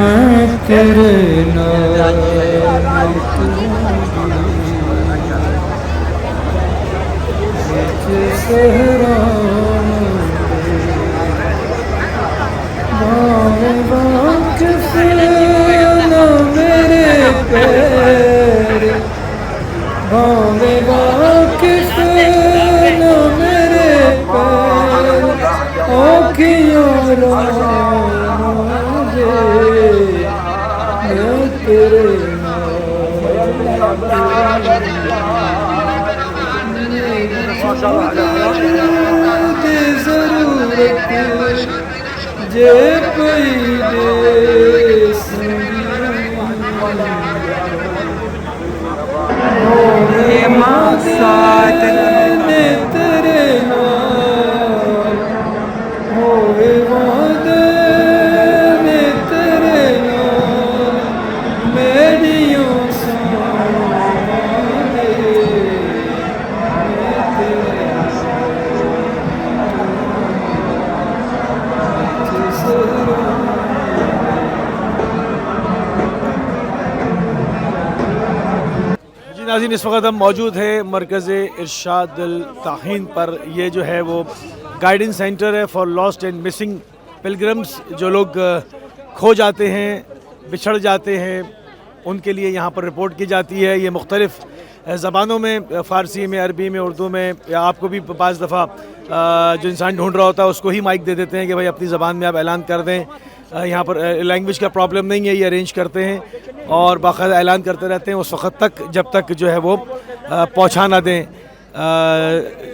मैं तेरे नाम सहरा वाकिफ ना मेरे पैर भावे वाकिफ ना मेरे पैर आँखियों तेरे जरूरत जे कोई ने तेरे नाल होए वादे ने तेरे नाल मेरियों नाज़रीन, इस वक्त हम मौजूद है मरकज़ इरशाद ताहीन पर। ये जो है वो गाइडेंस सेंटर है for lost and missing pilgrims. जो लोग खो जाते हैं, बिछड़ जाते हैं, उनके लिए यहाँ पर रिपोर्ट की जाती है। ये मुख्तलिफ़ ज़बानों में, फ़ारसी में, अरबी में, उर्दू में, या आपको भी बाज़ दफ़ा जो इंसान ढूंढ रहा होता है उसको ही माइक दे देते हैं कि भाई अपनी ज़बान में आप ऐलान कर दें। यहाँ पर लैंग्वेज का प्रॉब्लम नहीं है, ये अरेंज करते हैं और बाकायदा ऐलान करते रहते हैं उस वक्त तक जब तक जो है वो पहुँचा ना दें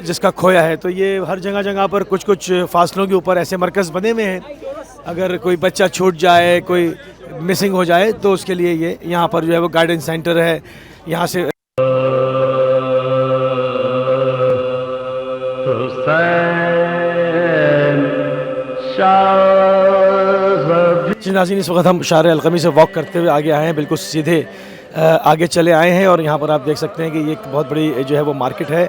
जिसका खोया है। तो ये हर जगह जगह पर कुछ कुछ फासलों के ऊपर ऐसे मरकज़ बने हुए हैं। अगर कोई बच्चा छूट जाए, कोई मिसिंग हो जाए, तो उसके लिए ये यहाँ पर जो है वो गाइडेंस सेंटर है। यहाँ से नाज़रीन, इस वक्त हम शार अलक़मी से वॉक करते हुए आगे आए हैं, बिल्कुल सीधे आगे चले आए हैं और यहाँ पर आप देख सकते हैं कि ये एक बहुत बड़ी जो है वो मार्केट है।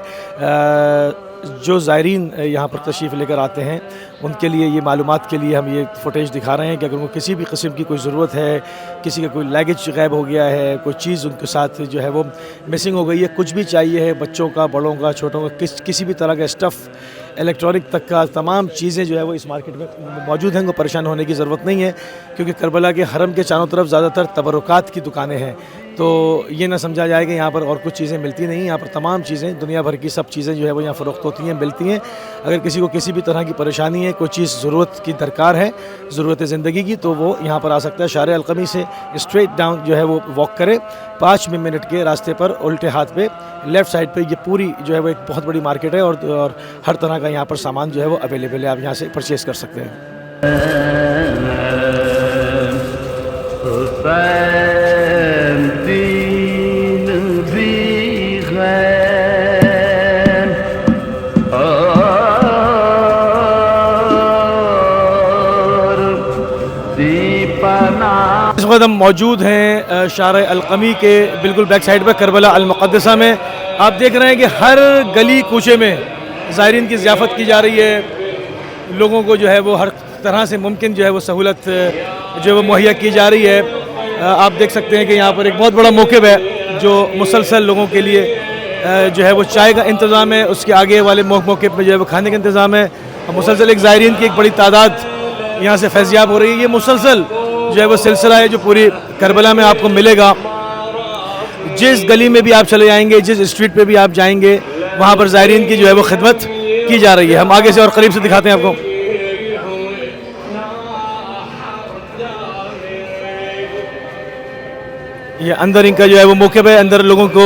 जो ज़ायरीन यहाँ पर तशरीफ़ लेकर आते हैं उनके लिए ये मालूमात के लिए हम ये फुटेज दिखा रहे हैं कि अगर उनको किसी भी किस्म की कोई ज़रूरत है, किसी का कोई लगेज गायब हो गया है, कोई चीज़ उनके साथ जो है वो मिसिंग हो गई है, कुछ भी चाहिए है, बच्चों का, बड़ों का, छोटों का, किसी भी तरह का स्टफ़, इलेक्ट्रॉनिक तक का तमाम चीज़ें जो है वो इस मार्केट में मौजूद हैं। उनको परेशान होने की ज़रूरत नहीं है क्योंकि करबला के हरम के चारों तरफ ज़्यादातर तबरुकात की दुकानें हैं। तो ये ना समझा जाए कि यहाँ पर और कुछ चीज़ें मिलती नहीं। यहाँ पर तमाम चीज़ें, दुनिया भर की सब चीज़ें जो है वो यहाँ फ़रोख्त होती हैं, मिलती हैं। अगर किसी को किसी भी तरह की परेशानी है, कोई चीज़ ज़रूरत की दरकार है, ज़रूरत ज़िंदगी की, तो वो यहाँ पर आ सकता है। शार अलक़मी से स्ट्रेट डाउन जो है वो वॉक करे, 5 मिनट के रास्ते पर उल्टे हाथ पे लेफ़्ट साइड पे ये पूरी जो है वो एक बहुत बड़ी मार्केट है और हर तरह का यहाँ पर सामान जो है वो अवेलेबल है। आप यहाँ से परचेज़ कर सकते हैं। इस वक्त हम मौजूद हैं शार अलक़मी के बिल्कुल बैक साइड पर करबला अल-मुक़द्दसा में। आप देख रहे हैं कि हर गली कूचे में ज़ायरीन की ज़ियाफ़त की जा रही है। लोगों को जो है वो हर तरह से मुमकिन जो है वो सहूलत जो है वो मुहैया की जा रही है। आप देख सकते हैं कि यहाँ पर एक बहुत बड़ा मौक़िफ़ है जो मुसलसल लोगों के लिए जो है वो चाय का इंतज़ाम है। उसके आगे वाले मौक़िफ़ में जो है वो खाने का इंतज़ाम है। मुसलसल एक ज़ायरीन की एक बड़ी तादाद यहाँ से फैज़याब हो रही है। ये मुसलसल जो है वो सिलसिला है जो पूरी करबला में आपको मिलेगा। जिस गली में भी आप चले जाएंगे, जिस स्ट्रीट पे भी आप जाएंगे, वहाँ पर ज़ायरीन की जो है वो खिदमत की जा रही है। हम आगे से और करीब से दिखाते हैं आपको। ये अंदर इनका जो है वो मौके पे अंदर लोगों को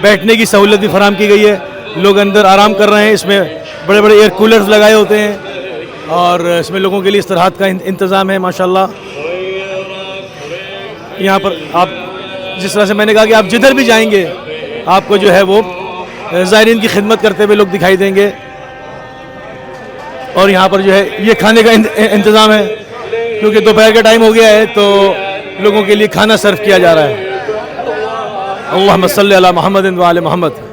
बैठने की सहूलत भी फराम की गई है। लोग अंदर आराम कर रहे हैं। इसमें बड़े बड़े एयर कूलर्स लगाए होते हैं और इसमें लोगों के लिए istirahat का इंतज़ाम है माशाल्लाह। यहाँ पर आप जिस तरह से मैंने कहा कि आप जिधर भी जाएंगे आपको जो है वो ज़ायरीन की खिदमत करते हुए लोग दिखाई देंगे। और यहाँ पर जो है ये खाने का इंतज़ाम है क्योंकि दोपहर का टाइम हो गया है तो लोगों के लिए खाना सर्व किया जा रहा है। अल्लाहुम्मा सल्ली अला मुहम्मद व आले मोहम्मद।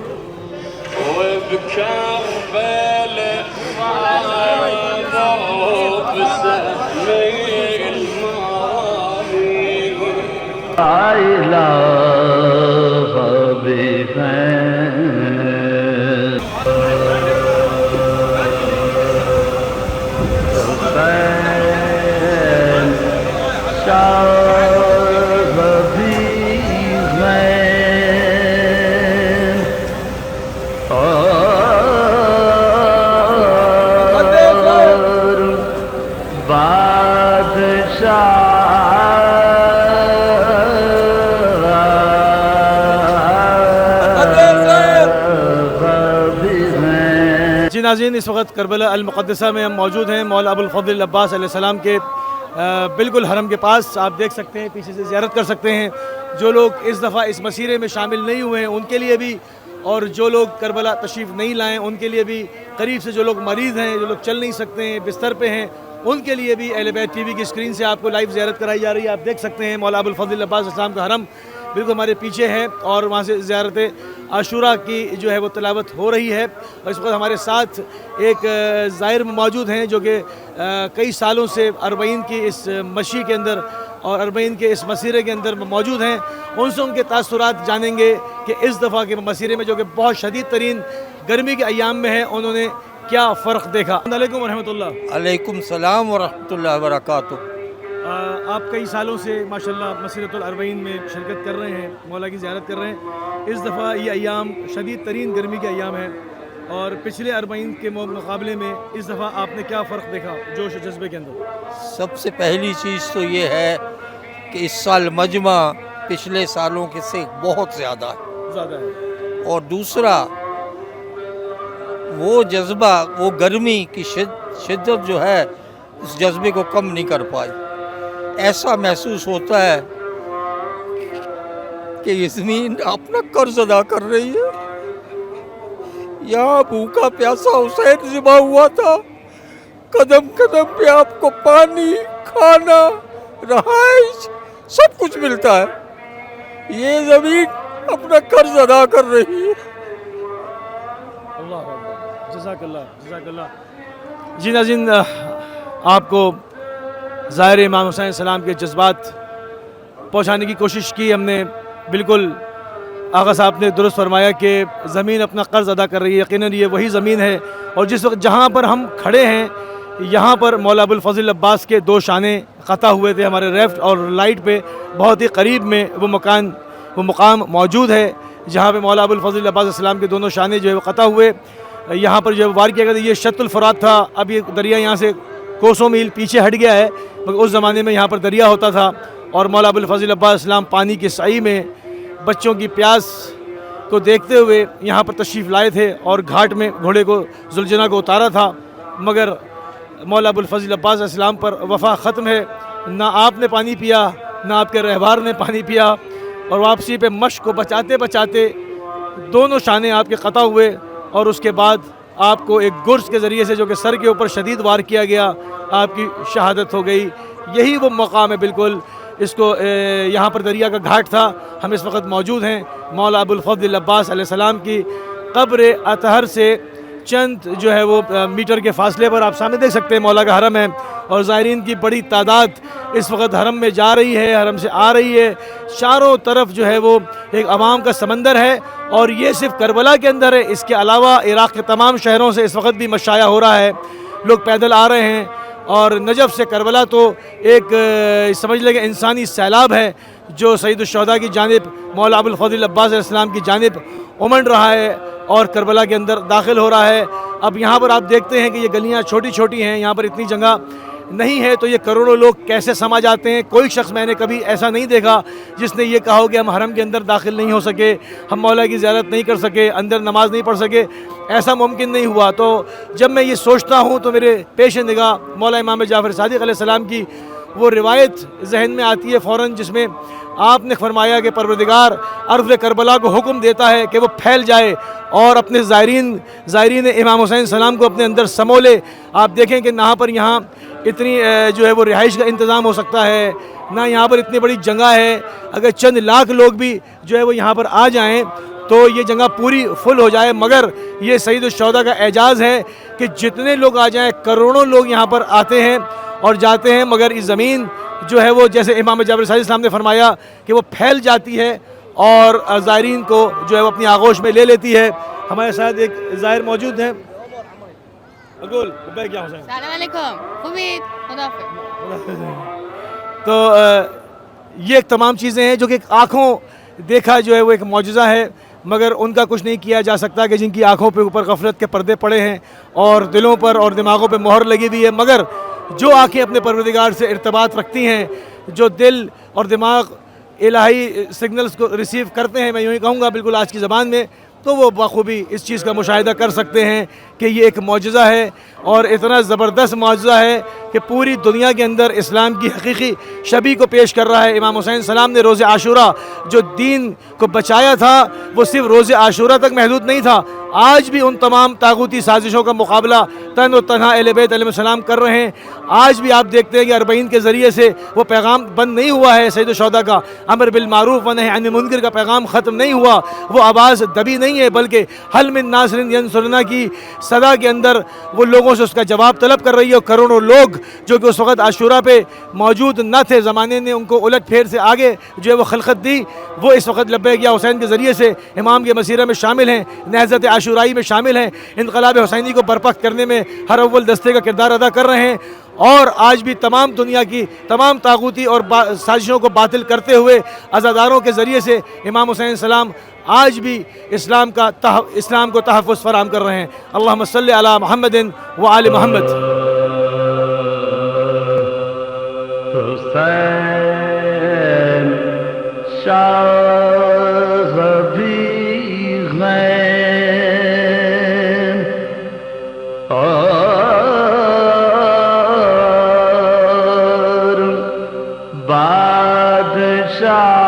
नाज़रीन, इस वक्त करबला अल मुक़द्दसा में हम मौजूद हैं। मौला अबुल फ़ज़ल अब्बास अलैहिस्सलाम के बिल्कुल हरम के पास। आप देख सकते हैं, पीछे से ज़ियारत कर सकते हैं। जो लोग इस दफ़ा इस मसीरे में शामिल नहीं हुए हैं उनके लिए भी, और जो लोग करबला तशरीफ़ नहीं लाएँ उनके लिए भी, करीब से जो लोग मरीज़ हैं, जो लोग चल नहीं सकते हैं, बिस्तर पे हैं, उनके लिए भी अहले बैत टीवी की स्क्रीन से आपको लाइव ज़ियारत कराई जा रही है। आप देख सकते हैं मौला अबुल फ़ज़ल अब्बास अलैहिस्सलाम का हरम बिल्कुल हमारे पीछे है और वहाँ से ज़ियारत आशूरा की जो है वो तिलावत हो रही है। और इस वक्त हमारे साथ एक ज़ायर मौजूद हैं जो कि कई सालों से अरबईन की इस मशी के अंदर और अरबईन के इस मसीरे के अंदर मौजूद हैं। उनसे उनके तासुरात जानेंगे कि इस दफ़ा के मसीरे में जो कि बहुत शदीद तरीन गर्मी के अयाम में है, उन्होंने क्या फ़र्क देखा। अस्सलाम वालेकुम रहमतुल्लाह। अलैकुम सलाम व रहमतुल्लाहि व बरकातुहू। आप कई सालों से माशाल्लाह मसीरतुल अरबईन में शिरकत कर रहे हैं, मौला की ज़ियारत कर रहे हैं। इस दफ़ा ये अयाम शदीद तरीन गर्मी के अयाम है और पिछले अरबईन के मुकाबले में इस दफ़ा आपने क्या फ़र्क देखा जोश जज्बे के अंदर? सबसे पहली चीज़ तो ये है कि इस साल मजमा पिछले सालों के से बहुत ज़्यादा है। और दूसरा वो जज्बा, वो गर्मी की शिद्दत जो है उस जज्बे को कम नहीं कर पाई। ऐसा महसूस होता है कि ये ज़मीन अपना कर्ज अदा कर रही है। यहाँ भूखा प्यासा हुसैन ज़िबा हुआ था, कदम कदम पे आपको पानी, खाना, रहाइश सब कुछ मिलता है। ये ज़मीन अपना कर्ज अदा कर रही है। जज़ाकल्लाह। जी नाज़रीन, आपको ज़ाहिर इमाम हुसैन सलाम के जज्बात पहुँचाने की कोशिश की हमने। बिल्कुल आगा साहब ने दुरुस्त फरमाया कि ज़मीन अपना कर्ज अदा कर रही है। यकीनन ये वही ज़मीन है और जिस वक्त जहाँ पर हम खड़े हैं यहाँ पर मौला अबुल फ़ज़ल अब्बास के दो शाने क़ता हुए थे। हमारे लेफ़्ट और राइट पे बहुत ही करीब में वो मुकाम मौजूद है जहाँ पे मौला अबुल फ़ज़ल अब्बास अलैहिस्सलाम के दोनों शाने जो है वो क़ता हुए। यहाँ पर जो वार किया गया था ये शत्तुल फ़ुरात था। अब ये दरिया यहाँ से कोसों मील पीछे हट गया है, मगर उस ज़माने में यहाँ पर दरिया होता था और मौला अबुल फ़ज़ल अब्बास अलैहिस्सलाम पानी की सई में बच्चों की प्यास को देखते हुए यहाँ पर तशरीफ़ लाए थे और घाट में घोड़े को जुलजना को उतारा था। मगर मौला अबुल फ़ज़ल अब्बास अलैहिस्सलाम पर वफ़ा ख़त्म है। ना आपने पानी पिया, ना आपके रहबार ने पानी पिया और वापसी पे मश्क को बचाते बचाते दोनों शाने आपके क़ता हुए और उसके बाद आपको एक गुर्स के ज़रिए से जो कि सर के ऊपर शदीद वार किया गया, आपकी शहादत हो गई। यही वो मकाम है बिल्कुल। इसको यहाँ पर दरिया का घाट था, हम इस वक्त मौजूद हैं मौला अबुल फ़ज़ल अब्बास अलैहिस्सलाम की कब्र अतहर से चंद जो है वो मीटर के फासले पर आप सामने देख सकते हैं मौला का हरम है और ज़ायरीन की बड़ी तादाद इस वक्त हरम में जा रही है, हरम से आ रही है। चारों तरफ जो है वो एक अवाम का समंदर है और ये सिर्फ करबला के अंदर है, इसके अलावा इराक़ के तमाम शहरों से इस वक्त भी मशाया हो रहा है। लोग पैदल आ रहे हैं और नजफ़ से करबला तो एक समझ लें कि इंसानी सैलाब है जो सैयदुश्शुहदा की जानिब मौला अबुल फ़ज़ल अब्बास अलैहिस्सलाम की जानिब उमड़ रहा है और करबला के अंदर दाखिल हो रहा है। अब यहाँ पर आप देखते हैं कि ये गलियाँ छोटी छोटी हैं, यहाँ पर इतनी जगह नहीं है तो ये करोड़ों लोग कैसे समा जाते हैं। कोई शख्स मैंने कभी ऐसा नहीं देखा जिसने ये कहा हो कि हम हरम के अंदर दाखिल नहीं हो सके, हम मौला की ज़ियारत नहीं कर सके, अंदर नमाज नहीं पढ़ सके, ऐसा मुमकिन नहीं हुआ। तो जब मैं ये सोचता हूँ तो मेरे पेश निगाह मौला इमाम जाफ़र सादिक़ अलैहिस्सलाम की वो रिवायत जहन में आती है फ़ौरन, जिसमें आपने फरमाया कि परवरदिगार अर्ज़ करबला को हुक्म देता है कि वो फैल जाए और अपने ज़ायरीन इमाम हुसैन सलाम को अपने अंदर समो ले। आप देखें कि ना पर यहाँ इतनी जो है वो रिहाइश का इंतज़ाम हो सकता है, ना यहाँ पर इतनी बड़ी जगह है। अगर चंद लाख लोग भी जो है वो यहाँ पर आ जाएँ तो ये जगह पूरी फुल हो जाए। मगर ये सईद उश-शुहदा का एजाज़ है कि जितने लोग आ जाएँ, करोड़ों लोग यहाँ पर आते हैं और जाते हैं, मगर इस ज़मीन जो है वो जैसे इमाम जाफ़र सादिक़ अलैहिस्सलाम ने फरमाया कि वो फैल जाती है और ज़ायरीन को जो है वो अपनी आगोश में ले लेती है। हमारे साथ एक ज़ाहिर मौजूद हैं। तो ये एक तमाम चीज़ें हैं जो कि आँखों देखा जो है वो एक मौजज़ा है, मगर उनका कुछ नहीं किया जा सकता कि जिनकी आँखों पे ऊपर गफलत के पर्दे पड़े हैं और दिलों पर और दिमागों पे मोहर लगी हुई है। मगर जो आँखें अपने परवरदिगार से इर्तबात रखती हैं, जो दिल और दिमाग इलाही सिग्नल्स को रिसीव करते हैं, मैं यूँ ही कहूँगा बिल्कुल आज की ज़बान में, तो वो बखूबी इस चीज़ का मुशाहिदा कर सकते हैं कि ये एक मौजज़ा है और इतना ज़बरदस्त मौजज़ा है कि पूरी दुनिया के अंदर इस्लाम की हकीकी शबी को पेश कर रहा है। इमाम हुसैन सलाम ने रोज़े आशूरा जो दीन को बचाया था वो सिर्फ रोज़े आशूरा तक महदूद नहीं था, आज भी उन तमाम तागूती साजिशों का मुकाबला तन और तन्हा अहले बैत अलैहिस्सलाम कर रहे हैं। आज भी आप देखते हैं कि अरबईन के ज़रिए से वो पैगाम बंद नहीं हुआ है। सैयद शुहदा का अमर बिल मारूफ व नही अनिल मुनकर का पैगाम ख़त्म नहीं हुआ, वो आवाज़ दबी नहीं है, बल्कि हल मिन नासिरिन यंसुरना की सदा के अंदर वो लोगों से उसका जवाब तलब कर रही है। और करोड़ों लोग जो कि उस वक़्त आशूरा पे मौजूद न थे, ज़माने ने उनको उलट फेर से आगे जो है वो खिलकत दी, वो इस वक्त लब्बैक या हुसैन के ज़रिए से इमाम के मसीरा में शामिल हैं, नहज़त आशूराई में शामिल हैं, इनक़लाब हुसैनी को बरपा करने में हर अव्वल दस्ते का किरदार अदा कर रहे हैं। और आज भी तमाम दुनिया की तमाम तागूती और साजिशों को बातिल करते हुए अज़ादारों के ज़रिए से इमाम हुसैन सलाम आज भी इस्लाम को तहफ़्फ़ुज़ फराहम कर रहे हैं। अल्लाहुम्मा सल्लि अला मुहम्मदिन व आलि मुहम्मद। हुसैन शाह बादशाह